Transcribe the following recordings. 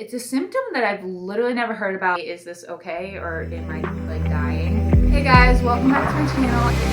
It's a symptom that I've literally never heard about. Is this okay, or am I like dying? Hey guys, welcome back to my channel.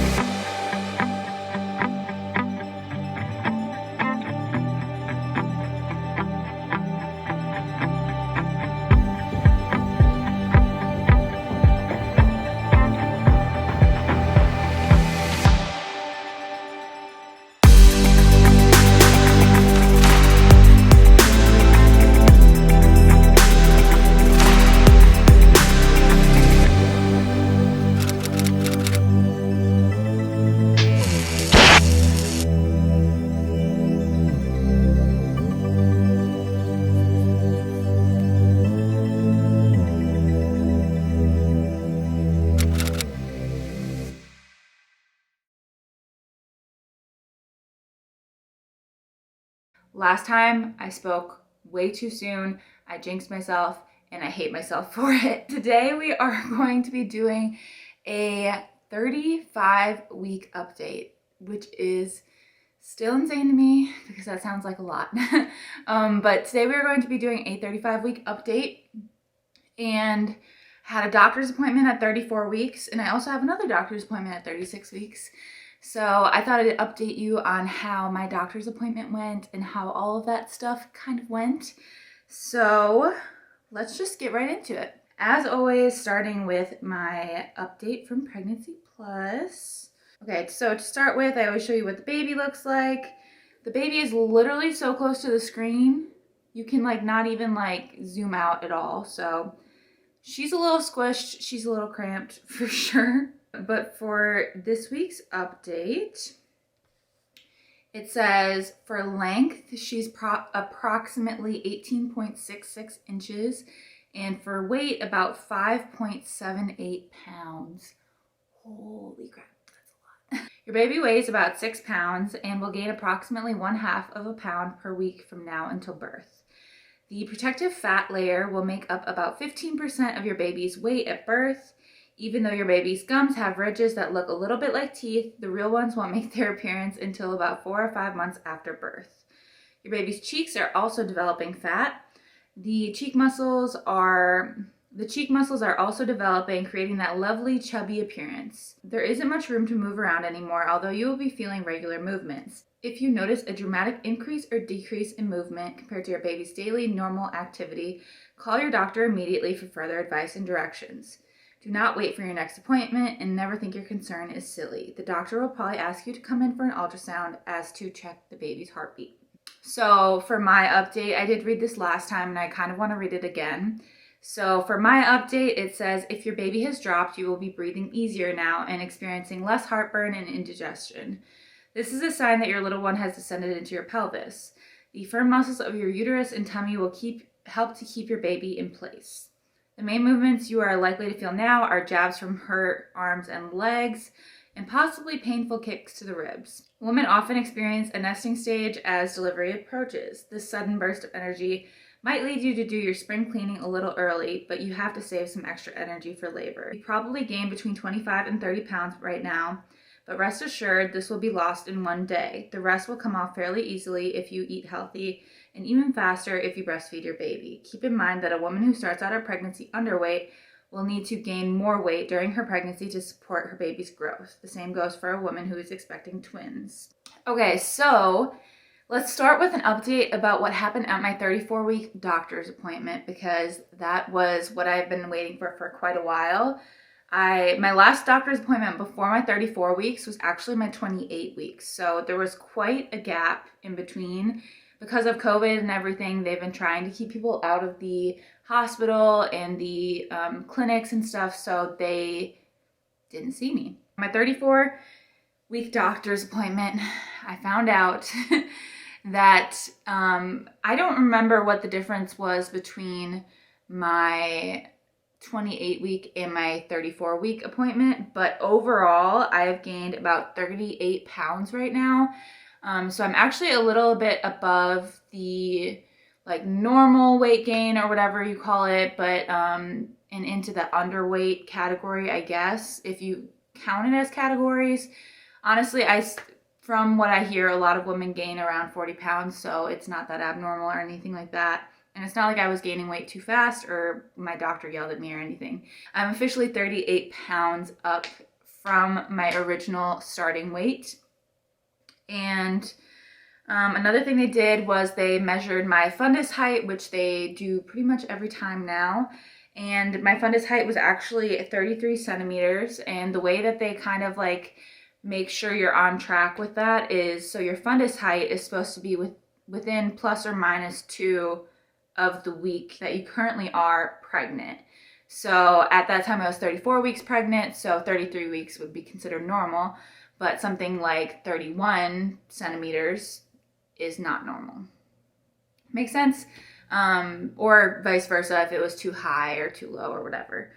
Last time I spoke way too soon. I jinxed myself and I hate myself for it. Today we are going to be doing a 35-week update, which is still insane to me because that sounds like a lot. But today we are going to be doing a 35-week update, and had a doctor's appointment at 34 weeks, and I also have another doctor's appointment at 36 weeks. So I thought I'd update you on how my doctor's appointment went and how all of that stuff kind of went. So let's just get right into it. As always, starting with my update from Pregnancy Plus. Okay, so to start with, I always show you what the baby looks like. The baby is literally so close to the screen, you can like not even like zoom out at all. So she's a little squished, she's a little cramped for sure. But for this week's update, it says for length, she's approximately 18.66 inches, and for weight, about 5.78 pounds. Holy crap, that's a lot. Your baby weighs about 6 pounds and will gain approximately 1/2 of a pound per week from now until birth. The protective fat layer will make up about 15% of your baby's weight at birth. Even though your baby's gums have ridges that look a little bit like teeth, the real ones won't make their appearance until about 4 or 5 months after birth. Your baby's cheeks are also developing fat. The cheek muscles are also developing, creating that lovely chubby appearance. There isn't much room to move around anymore, although you will be feeling regular movements. If you notice a dramatic increase or decrease in movement compared to your baby's daily normal activity, call your doctor immediately for further advice and directions. Do not wait for your next appointment and never think your concern is silly. The doctor will probably ask you to come in for an ultrasound as to check the baby's heartbeat. So for my update, I did read this last time and I kind of want to read it again. So for my update, it says, if your baby has dropped, you will be breathing easier now and experiencing less heartburn and indigestion. This is a sign that your little one has descended into your pelvis. The firm muscles of your uterus and tummy will help to keep your baby in place. The main movements you are likely to feel now are jabs from her arms and legs, and possibly painful kicks to the ribs. Women often experience a nesting stage as delivery approaches. This sudden burst of energy might lead you to do your spring cleaning a little early, but you have to save some extra energy for labor. You probably gain between 25 and 30 pounds right now, but rest assured this will be lost in one day. The rest will come off fairly easily if you eat healthy, and even faster if you breastfeed your baby. Keep in mind that a woman who starts out her pregnancy underweight will need to gain more weight during her pregnancy to support her baby's growth. The same goes for a woman who is expecting twins. Okay, so let's start with an update about what happened at my 34-week doctor's appointment, because that was what I've been waiting for quite a while. My last doctor's appointment before my 34 weeks was actually my 28 weeks. So there was quite a gap in between. Because of COVID and everything, they've been trying to keep people out of the hospital and the clinics and stuff, so they didn't see me. My 34-week doctor's appointment, I found out that I don't remember what the difference was between my 28-week and my 34-week appointment, but overall, I have gained about 38 pounds right now. So I'm actually a little bit above the like normal weight gain or whatever you call it, but and into the underweight category, I guess, if you count it as categories. Honestly, from what I hear, a lot of women gain around 40 pounds, so it's not that abnormal or anything like that. And it's not like I was gaining weight too fast or my doctor yelled at me or anything. I'm officially 38 pounds up from my original starting weight. And another thing they did was they measured my fundus height, which they do pretty much every time now. And my fundus height was actually 33 centimeters. And the way that they kind of like make sure you're on track with that is, so your fundus height is supposed to be within plus or minus 2 of the week that you currently are pregnant. So at that time I was 34 weeks pregnant, so 33 weeks would be considered normal, but something like 31 centimeters is not normal. Make sense? Or vice versa if it was too high or too low or whatever.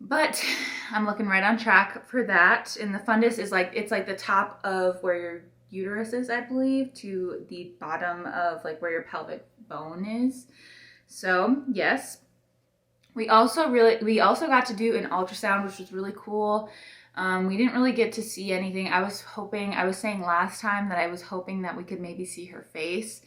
But I'm looking right on track for that. And the fundus is like, it's like the top of where your uterus is, I believe, to the bottom of like where your pelvic bone is. So yes, we also got to do an ultrasound, which was really cool. We didn't really get to see anything. I was saying last time that I was hoping that we could maybe see her face,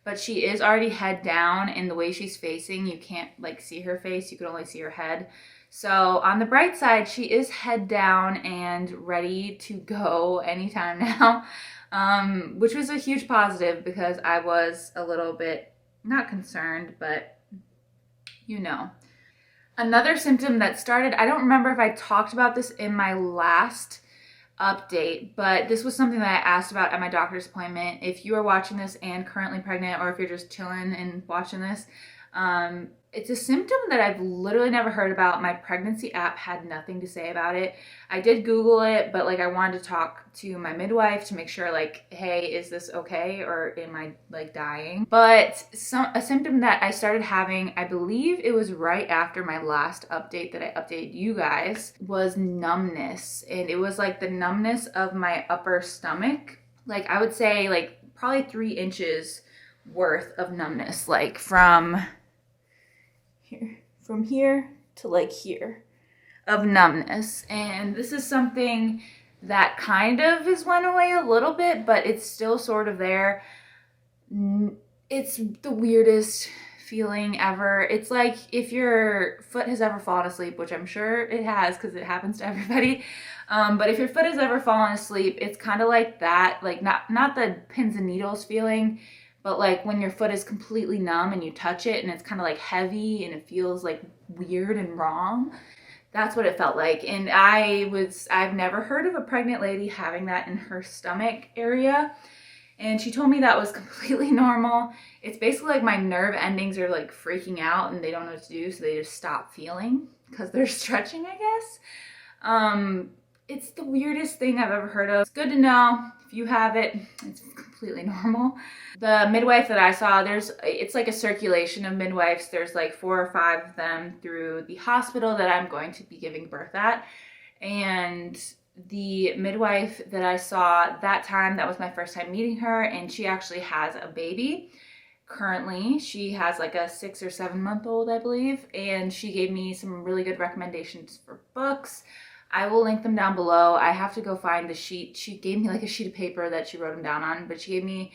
but she is already head down, and the way she's facing, you can't like see her face, you can only see her head. So on the bright side, she is head down and ready to go anytime now, which was a huge positive because I was a little bit, not concerned, but you know. Another symptom that started, I don't remember if I talked about this in my last update, but this was something that I asked about at my doctor's appointment. If you are watching this and currently pregnant, or if you're just chilling and watching this, it's a symptom that I've literally never heard about. My pregnancy app had nothing to say about it. I did Google it, but like I wanted to talk to my midwife to make sure like, hey, is this okay or am I like dying? But a symptom that I started having, I believe it was right after my last update that I updated you guys, was numbness. And it was like the numbness of my upper stomach. Like I would say like probably 3 inches worth of numbness, like from here to like here of numbness. And this is something that kind of has went away a little bit, but it's still sort of there. It's the weirdest feeling ever. It's like if your foot has ever fallen asleep, which I'm sure it has because it happens to everybody. But if your foot has ever fallen asleep, it's kind of like that, like not the pins and needles feeling, but like when your foot is completely numb and you touch it and it's kind of like heavy and it feels like weird and wrong. That's what it felt like. And I've never heard of a pregnant lady having that in her stomach area. And she told me that was completely normal. It's basically like my nerve endings are like freaking out and they don't know what to do. So they just stop feeling because they're stretching, I guess. It's the weirdest thing I've ever heard of. It's good to know if you have it, it's completely normal. The midwife that I saw, it's like a circulation of midwives. There's like 4 or 5 of them through the hospital that I'm going to be giving birth at. And the midwife that I saw that time, that was my first time meeting her, and she actually has a baby. Currently, she has like a 6 or 7 month old, I believe, and she gave me some really good recommendations for books. I will link them down below. I have to go find the sheet. She gave me like a sheet of paper that she wrote them down on, but she gave me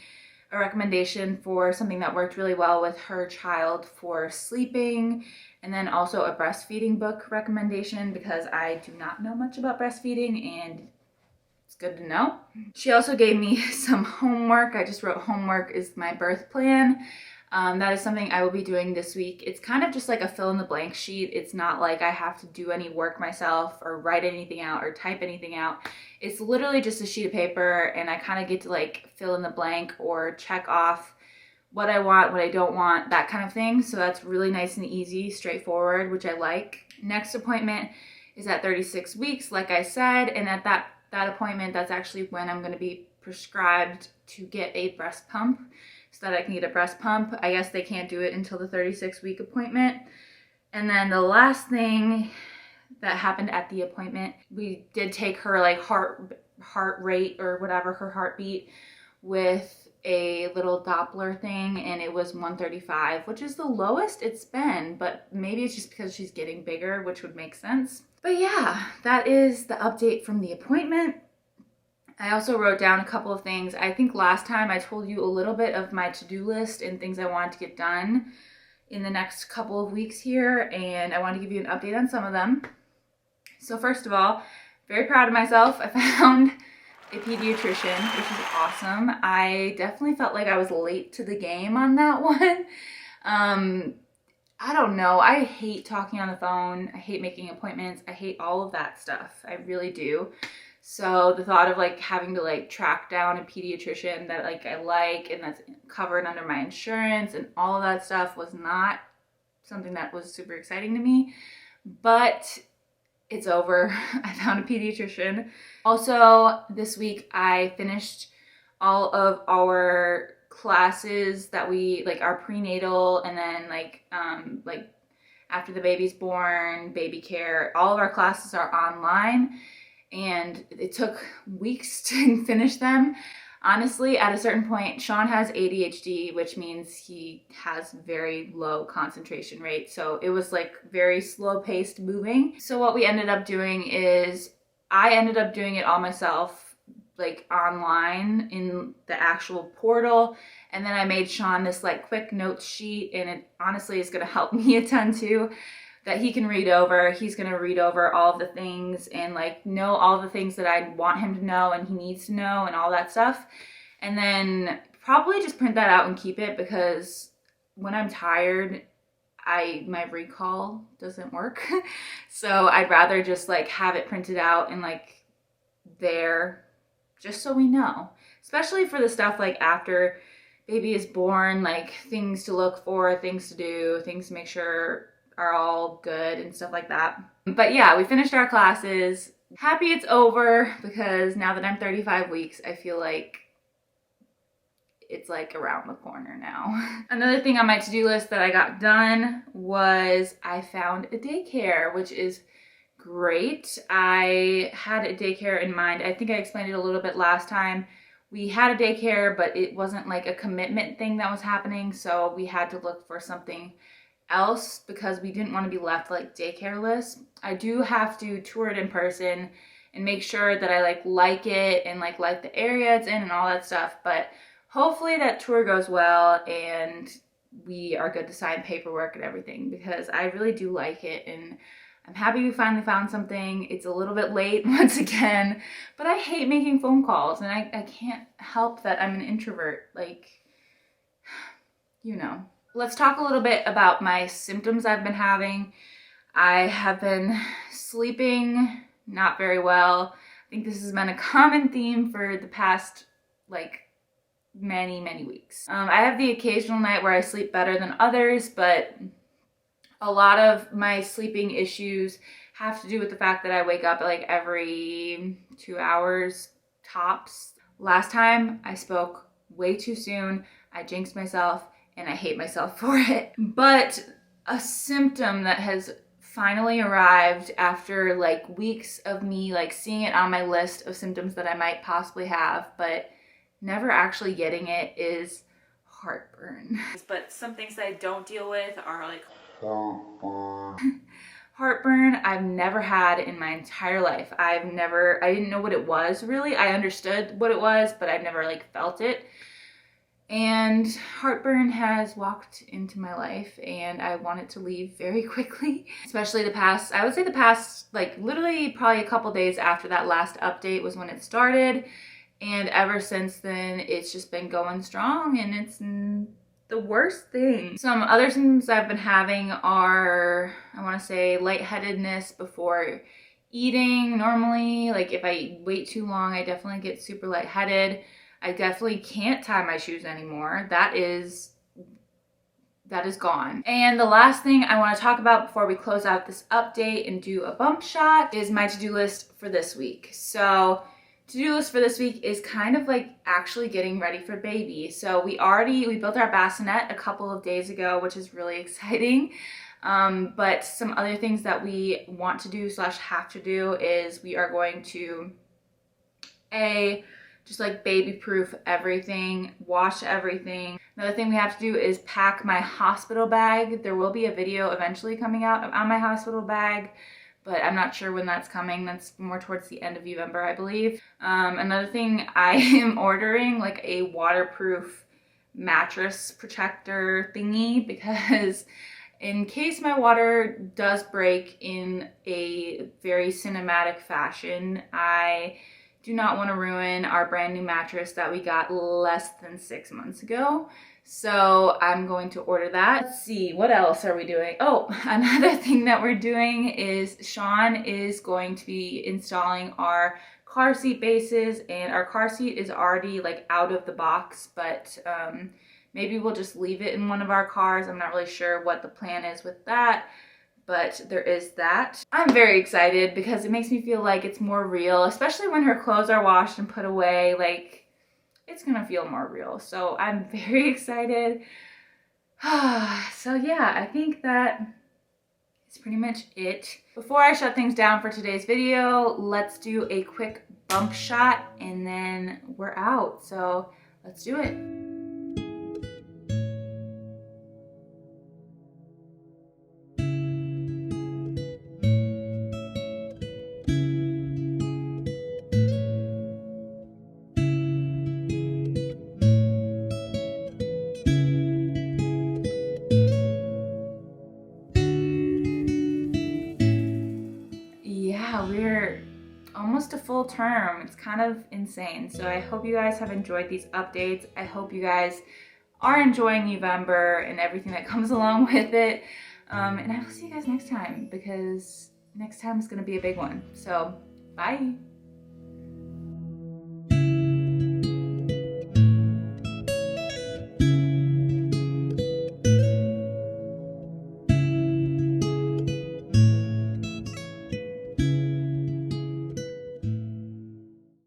a recommendation for something that worked really well with her child for sleeping, and then also a breastfeeding book recommendation because I do not know much about breastfeeding and it's good to know. She also gave me some homework. I just wrote homework is my birth plan. That is something I will be doing this week. It's kind of just like a fill in the blank sheet. It's not like I have to do any work myself or write anything out or type anything out. It's literally just a sheet of paper and I kind of get to like fill in the blank or check off what I want, what I don't want, that kind of thing. So that's really nice and easy, straightforward, which I like. Next appointment is at 36 weeks, like I said, and at that appointment, that's actually when I'm going to be prescribed to get a breast pump so that I can get a breast pump. I guess they can't do it until the 36-week appointment. And then the last thing that happened at the appointment, we did take her like heart rate or whatever, her heartbeat, with a little Doppler thing, and it was 135, which is the lowest it's been, but maybe it's just because she's getting bigger, which would make sense. But yeah, that is the update from the appointment. I also wrote down a couple of things. I think last time I told you a little bit of my to-do list and things I wanted to get done in the next couple of weeks here, and I wanted to give you an update on some of them. So first of all, very proud of myself. I found a pediatrician, which is awesome. I definitely felt like I was late to the game on that one. I don't know. I hate talking on the phone. I hate making appointments. I hate all of that stuff. I really do. So the thought of like having to like track down a pediatrician that like I like and that's covered under my insurance and all of that stuff was not something that was super exciting to me, but it's over. I found a pediatrician. Also this week I finished all of our classes that we like our prenatal and then like after the baby's born, baby care, all of our classes are online. And it took weeks to finish them. Honestly, at a certain point, Sean has ADHD, which means he has very low concentration rate. So it was like very slow paced moving. So what we ended up doing is I ended up doing it all myself, like online in the actual portal. And then I made Sean this like quick notes sheet, and it honestly is gonna help me a ton too, that he can read over. He's going to read over all of the things and like know all the things that I want him to know and he needs to know and all that stuff. And then probably just print that out and keep it, because when I'm tired, my recall doesn't work. So I'd rather just like have it printed out and like there, just so we know, especially for the stuff like after baby is born, like things to look for, things to do, things to make sure are all good and stuff like that. But yeah, we finished our classes. Happy it's over, because now that I'm 35 weeks, I feel like it's like around the corner now. Another thing on my to-do list that I got done was I found a daycare, which is great. I had a daycare in mind. I think I explained it a little bit last time. We had a daycare, but it wasn't like a commitment thing that was happening. So we had to look for something else because we didn't want to be left like daycareless. I do have to tour it in person and make sure that I like it and like the area it's in and all that stuff. But hopefully that tour goes well and we are good to sign paperwork and everything, because I really do like it and I'm happy we finally found something. It's a little bit late once again, but I hate making phone calls and I can't help that I'm an introvert, like, you know. Let's talk a little bit about my symptoms I've been having. I have been sleeping not very well. I think this has been a common theme for the past like many weeks. I have the occasional night where I sleep better than others, but a lot of my sleeping issues have to do with the fact that I wake up like every 2 hours tops. Last time I spoke way too soon. I jinxed myself and I hate myself for it. But a symptom that has finally arrived after like weeks of me like seeing it on my list of symptoms that I might possibly have, but never actually getting it, is heartburn. But some things that I don't deal with are like heartburn. Heartburn I've never had in my entire life. I didn't know what it was really. I understood what it was, but I've never like felt it. And heartburn has walked into my life and I want it to leave very quickly. Especially I would say the past, like literally probably a couple days after that last update was when it started. And ever since then, it's just been going strong and it's the worst thing. Some other symptoms I've been having are, I want to say, lightheadedness before eating normally. Like if I wait too long, I definitely get super lightheaded. I definitely can't tie my shoes anymore. That is gone. And the last thing I want to talk about before we close out this update and do a bump shot is my to-do list for this week. So to-do list for this week is kind of like actually getting ready for baby. So we built our bassinet a couple of days ago, which is really exciting. But some other things that we want to do / have to do is we are going to just like baby proof everything, wash everything. Another thing we have to do is pack my hospital bag. There will be a video eventually coming out on my hospital bag, but I'm not sure when that's coming. That's more towards the end of November, I believe. Another thing, I am ordering like a waterproof mattress protector thingy, because in case my water does break in a very cinematic fashion, I do not want to ruin our brand new mattress that we got less than 6 months ago. So I'm going to order that. Let's see, what else are we doing? Oh, another thing that we're doing is Sean is going to be installing our car seat bases, and our car seat is already like out of the box, but maybe we'll just leave it in one of our cars. I'm not really sure what the plan is with that, but there is that. I'm very excited because it makes me feel like it's more real, especially when her clothes are washed and put away. Like, it's gonna feel more real. So I'm very excited. So yeah, I think that is pretty much it. Before I shut things down for today's video, let's do a quick bump shot and then we're out. So let's do it. Yeah, we're almost a full term. It's kind of insane. So I hope you guys have enjoyed these updates. I hope you guys are enjoying November and everything that comes along with it. And I will see you guys next time, because next time is going to be a big one. So bye.